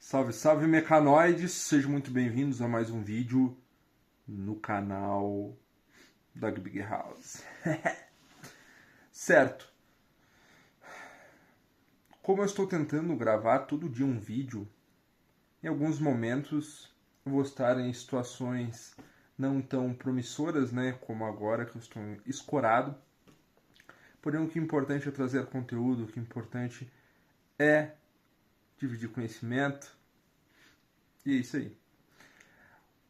Salve, salve mecanoides, sejam muito bem-vindos a mais um vídeo no canal da Big House. Certo, como eu estou tentando gravar todo dia um vídeo, em alguns momentos eu vou estar em situações não tão promissoras, né, como agora que eu estou escorado. Porém, o que é importante é trazer conteúdo, o que é importante é dividir conhecimento, e é isso aí.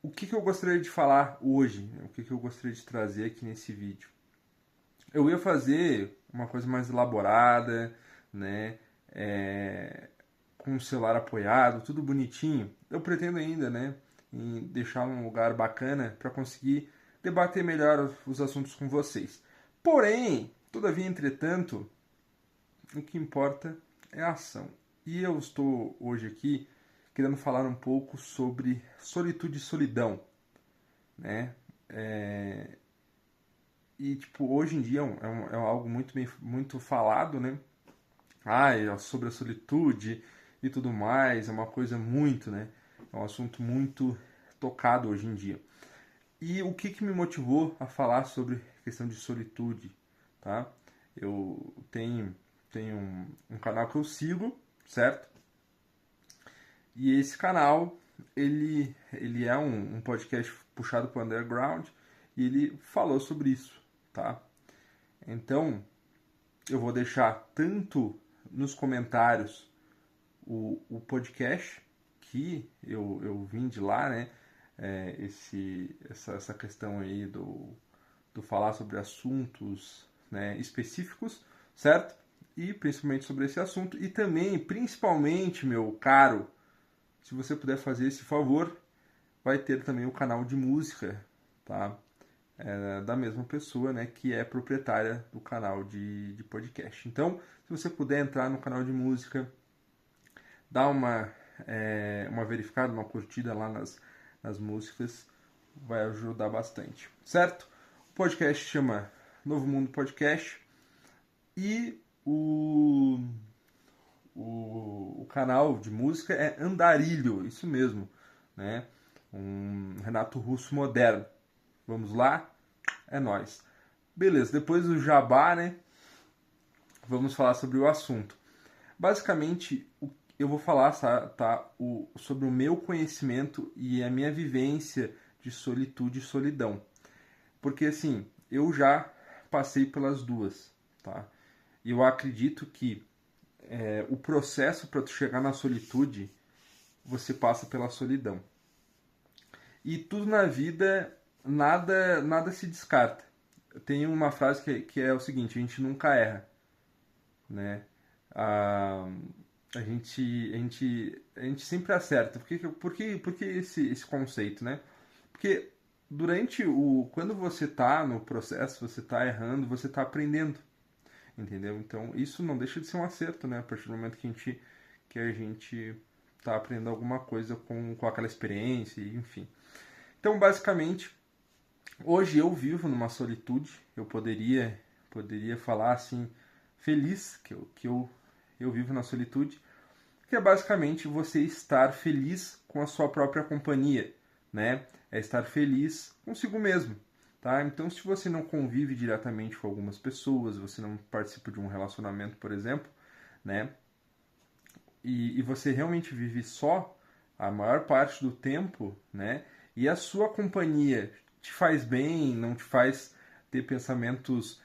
O que eu gostaria de falar hoje? O que eu gostaria de trazer aqui nesse vídeo? Eu ia fazer uma coisa mais elaborada, né? Com o celular apoiado, tudo bonitinho. Eu pretendo ainda, né? Em deixar um lugar bacana para conseguir debater melhor os assuntos com vocês. Porém, todavia, entretanto, o que importa é a ação. E eu estou hoje aqui querendo falar um pouco sobre solitude e solidão, né? E tipo, hoje em dia é algo muito falado, né? É sobre a solitude e tudo mais, é uma coisa muito, né? É um assunto muito tocado hoje em dia. E o que me motivou a falar sobre a questão de solitude, tá? Eu tenho um canal que eu sigo, certo? E esse canal, ele é um podcast puxado para o underground e ele falou sobre isso, tá? Então, eu vou deixar tanto nos comentários o podcast que eu vim de lá, né? Essa questão aí do falar sobre assuntos, né, específicos, certo? E principalmente sobre esse assunto. E também, principalmente, meu caro, se você puder fazer esse favor, vai ter também o canal de música, tá? Da mesma pessoa, né, que é proprietária do canal de podcast. Então, se você puder entrar no canal de música, dar uma verificada, uma curtida lá nas músicas, vai ajudar bastante, certo? O podcast chama Novo Mundo Podcast e o canal de música é Andarilho, isso mesmo, né? Um Renato Russo moderno. Vamos lá? É nóis. Beleza, depois do jabá, né? Vamos falar sobre o assunto. Basicamente, eu vou falar sobre o meu conhecimento e a minha vivência de solitude e solidão. Porque, assim, eu já passei pelas duas, tá? E eu acredito que o processo para tu chegar na solitude, você passa pela solidão. E tudo na vida, nada se descarta. Tem uma frase que é o seguinte: a gente nunca erra, né? A, a gente sempre acerta. Por que esse conceito, né? Porque quando você está no processo, você está errando, você está aprendendo, entendeu? Então isso não deixa de ser um acerto, né? A partir do momento que a gente está aprendendo alguma coisa com aquela experiência, enfim. Então, basicamente, hoje eu vivo numa solitude. Eu poderia falar assim, feliz, que eu vivo na solitude, que é basicamente você estar feliz com a sua própria companhia, né? É estar feliz consigo mesmo, tá? Então, se você não convive diretamente com algumas pessoas, você não participa de um relacionamento, por exemplo, né? E você realmente vive só a maior parte do tempo, né? E a sua companhia te faz bem, não te faz ter pensamentos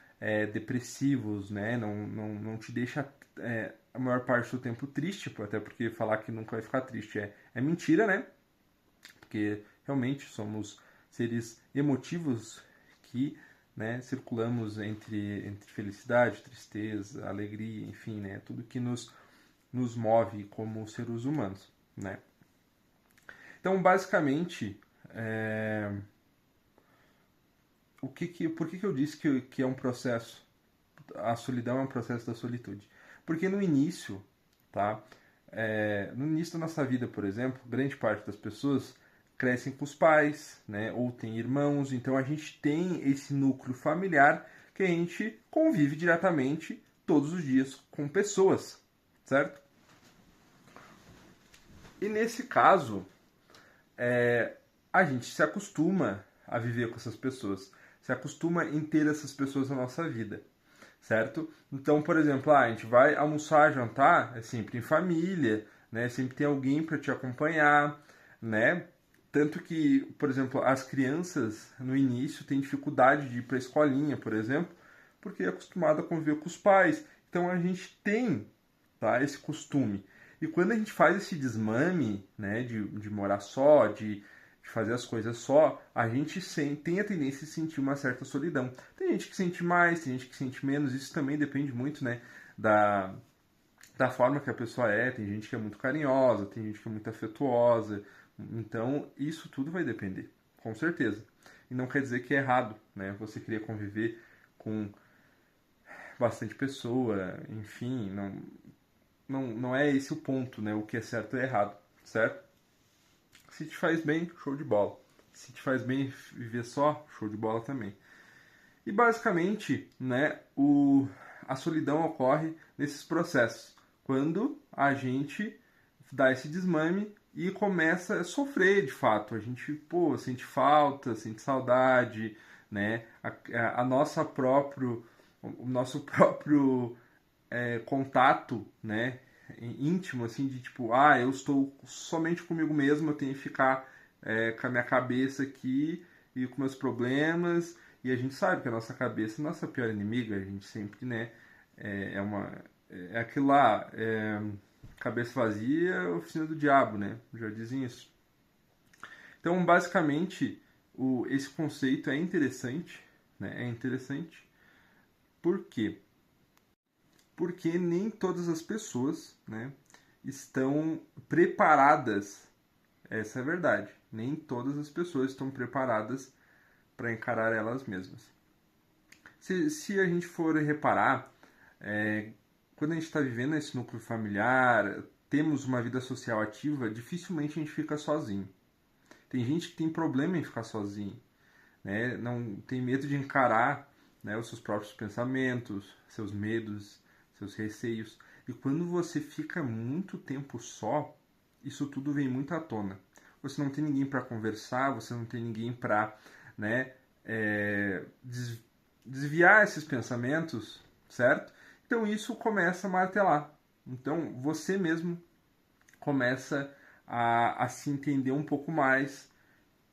depressivos, né? Não te deixa a maior parte do tempo triste, até porque falar que nunca vai ficar triste é mentira, né? Porque realmente somos seres emotivos que, né, circulamos entre felicidade, tristeza, alegria, enfim, né? Tudo que nos move como seres humanos, né? Então, basicamente, por que eu disse que é um processo, a solidão é um processo da solitude? Porque no início, tá? No início da nossa vida, por exemplo, grande parte das pessoas crescem com os pais, né? Ou tem irmãos, então a gente tem esse núcleo familiar que a gente convive diretamente todos os dias com pessoas, certo? E nesse caso, a gente se acostuma a viver com essas pessoas, se acostuma em ter essas pessoas na nossa vida, certo? Então, por exemplo, a gente vai almoçar, jantar, é sempre em família, né? Sempre tem alguém para te acompanhar, né? Tanto que, por exemplo, as crianças no início têm dificuldade de ir para a escolinha, por exemplo, porque é acostumado a conviver com os pais. Então a gente tem, tá, esse costume. E quando a gente faz esse desmame, né, de morar só, de fazer as coisas só, a gente tem a tendência de sentir uma certa solidão. Tem gente que sente mais, tem gente que sente menos, isso também depende muito, né, da, da forma que a pessoa é. Tem gente que é muito carinhosa, tem gente que é muito afetuosa. Então, isso tudo vai depender, com certeza. E não quer dizer que é errado, né, você querer conviver com bastante pessoa, enfim, não é esse o ponto, né, o que é certo é errado, certo? Se te faz bem, show de bola. Se te faz bem viver só, show de bola também. E basicamente, né, a solidão ocorre nesses processos. Quando a gente dá esse desmame e começa a sofrer de fato. A gente, pô, sente falta, sente saudade, né? A nossa próprio, o nosso próprio contato, né? Íntimo, assim, de tipo, eu estou somente comigo mesmo, eu tenho que ficar com a minha cabeça aqui e com meus problemas. E a gente sabe que a nossa cabeça é a nossa pior inimiga, a gente sempre, né? É, é uma. É aquilo lá, cabeça vazia, oficina do diabo, né? Já dizem isso. Então, basicamente, esse conceito é interessante, né? É interessante. Por quê? Porque nem todas as pessoas, né, estão preparadas. Essa é a verdade. Nem todas as pessoas estão preparadas para encarar elas mesmas. Se a gente for reparar, quando a gente está vivendo esse núcleo familiar, temos uma vida social ativa, dificilmente a gente fica sozinho. Tem gente que tem problema em ficar sozinho, né? Não tem medo de encarar, né, os seus próprios pensamentos, seus medos, seus receios. E quando você fica muito tempo só, isso tudo vem muito à tona. Você não tem ninguém para conversar, você não tem ninguém para, né, desviar esses pensamentos, certo? Então isso começa a martelar. Então você mesmo começa a se entender um pouco mais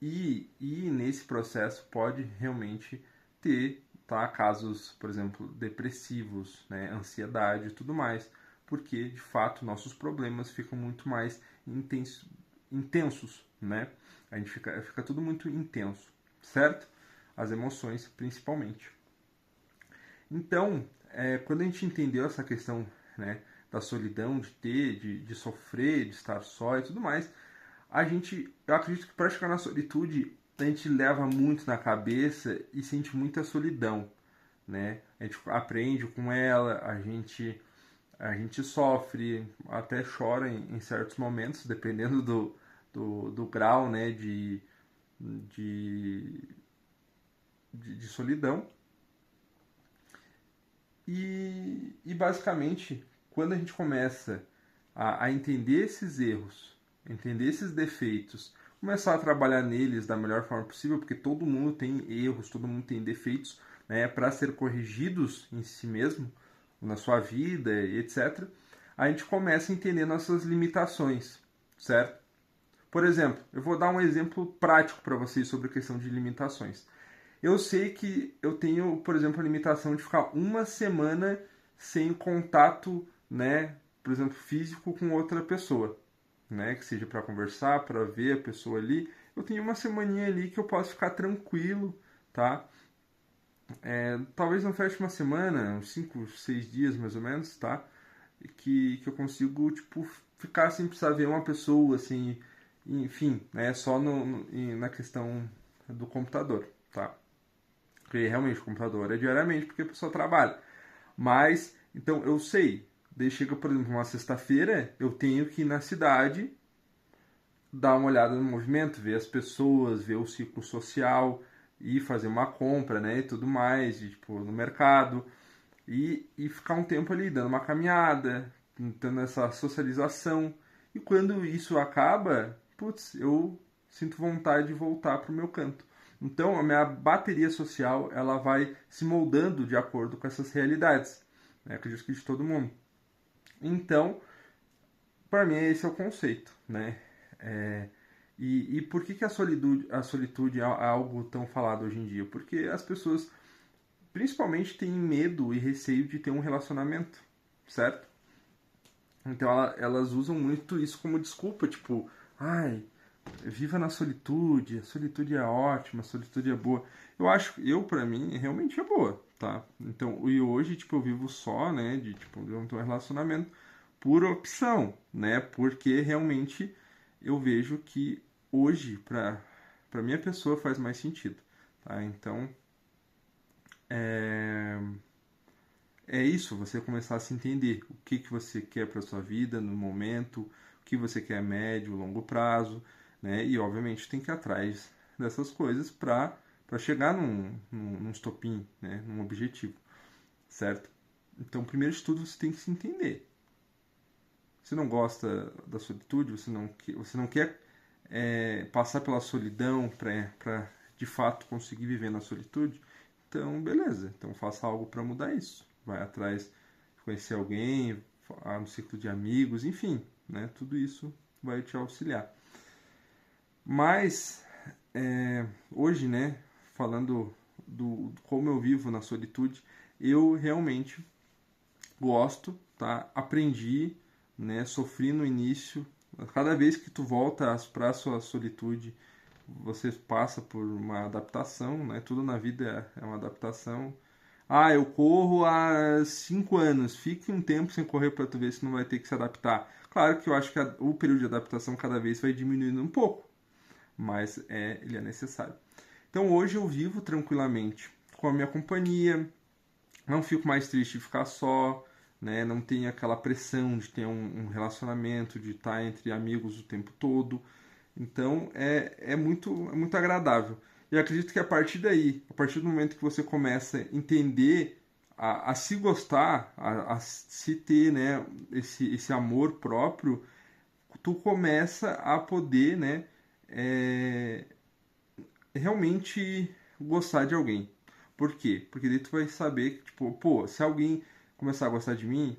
e nesse processo pode realmente ter, tá, casos, por exemplo, depressivos, né, ansiedade e tudo mais, porque de fato nossos problemas ficam muito mais intensos, né? A gente fica tudo muito intenso, certo? As emoções principalmente. Então, quando a gente entendeu essa questão, né, da solidão, de ter, de sofrer, de estar só e tudo mais, eu acredito que para chegar na solitude, a gente leva muito na cabeça e sente muita solidão, né? A gente aprende com ela, a gente sofre, até chora em certos momentos, dependendo do grau, né, de, de solidão. E basicamente, quando a gente começa a entender esses erros, entender esses defeitos, começar a trabalhar neles da melhor forma possível, porque todo mundo tem erros, todo mundo tem defeitos, né, para ser corrigidos em si mesmo, na sua vida, etc. A gente começa a entender nossas limitações, certo? Por exemplo, eu vou dar um exemplo prático para vocês sobre a questão de limitações. Eu sei que eu tenho, por exemplo, a limitação de ficar uma semana sem contato, né, por exemplo, físico com outra pessoa, né, que seja para conversar, para ver a pessoa ali. Eu tenho uma semaninha ali que eu posso ficar tranquilo, tá? Talvez não feche uma semana, uns 5, 6 dias mais ou menos, tá? Que eu consigo, tipo, ficar sem precisar ver uma pessoa, assim, enfim, né, só na questão do computador, tá? Porque realmente o computador é diariamente porque a pessoa trabalha. Mas, então eu sei, daí chega, por exemplo, uma sexta-feira, eu tenho que ir na cidade, dar uma olhada no movimento, ver as pessoas, ver o ciclo social e fazer uma compra, né, e tudo mais, e, tipo, no mercado e ficar um tempo ali dando uma caminhada, tendo essa socialização. E quando isso acaba, putz, eu sinto vontade de voltar para o meu canto. Então, a minha bateria social, ela vai se moldando de acordo com essas realidades, né? Acredito que de todo mundo. Então, para mim, esse é o conceito, né? E por que a solitude é algo tão falado hoje em dia? Porque as pessoas, principalmente, têm medo e receio de ter um relacionamento, certo? Então elas usam muito isso como desculpa, tipo, ai, viva na solitude, a solitude é ótima, a solitude é boa. Eu para mim, realmente é boa, tá? Então, e hoje, tipo, eu vivo só, né, de, tipo, eu não tenho um relacionamento por opção, né? Porque realmente eu vejo que hoje, para minha pessoa, faz mais sentido, tá? Então, é, é isso, você começar a se entender o que você quer para sua vida no momento, o que você quer a médio, longo prazo, né? E obviamente tem que ir atrás dessas coisas para chegar num estopim, né? Num objetivo, certo? Então, primeiro de tudo, você tem que se entender. Você não gosta da solitude, você não quer passar pela solidão para de fato conseguir viver na solitude, então beleza, então faça algo para mudar isso. Vai atrás de conhecer alguém, no ciclo de amigos, enfim, né? Tudo isso vai te auxiliar. Mas hoje, né, falando do como eu vivo na solitude, eu realmente gosto, tá? Aprendi, né? Sofri no início. Cada vez que tu volta para a sua solitude, você passa por uma adaptação, né? Tudo na vida é uma adaptação. Ah, eu corro há 5 anos. Fique um tempo sem correr para tu ver se não vai ter que se adaptar. Claro que eu acho que o período de adaptação cada vez vai diminuindo um pouco, mas ele é necessário. Então hoje eu vivo tranquilamente com a minha companhia, não fico mais triste de ficar só, né? Não tenho aquela pressão de ter um relacionamento, de estar entre amigos o tempo todo. Então é muito agradável. E eu acredito que a partir daí, a partir do momento que você começa a entender, a se gostar, a se ter, né, esse amor próprio, tu começa a poder, né, é, realmente gostar de alguém. Por quê? Porque daí tu vai saber que, tipo, pô, se alguém começar a gostar de mim,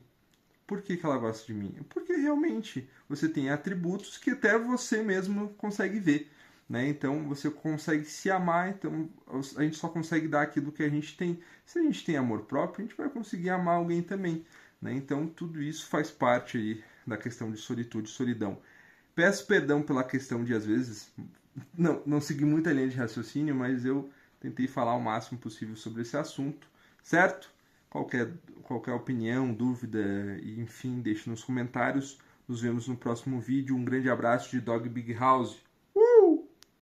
por que ela gosta de mim? Porque realmente você tem atributos que até você mesmo consegue ver, né? Então você consegue se amar, então a gente só consegue dar aquilo que a gente tem. Se a gente tem amor próprio, a gente vai conseguir amar alguém também, né? Então tudo isso faz parte aí da questão de solitude e solidão. Peço perdão pela questão de às vezes não segui muita linha de raciocínio, mas eu tentei falar o máximo possível sobre esse assunto, certo? Qualquer, qualquer opinião, dúvida, enfim, deixe nos comentários. Nos vemos no próximo vídeo. Um grande abraço de Dog Big House.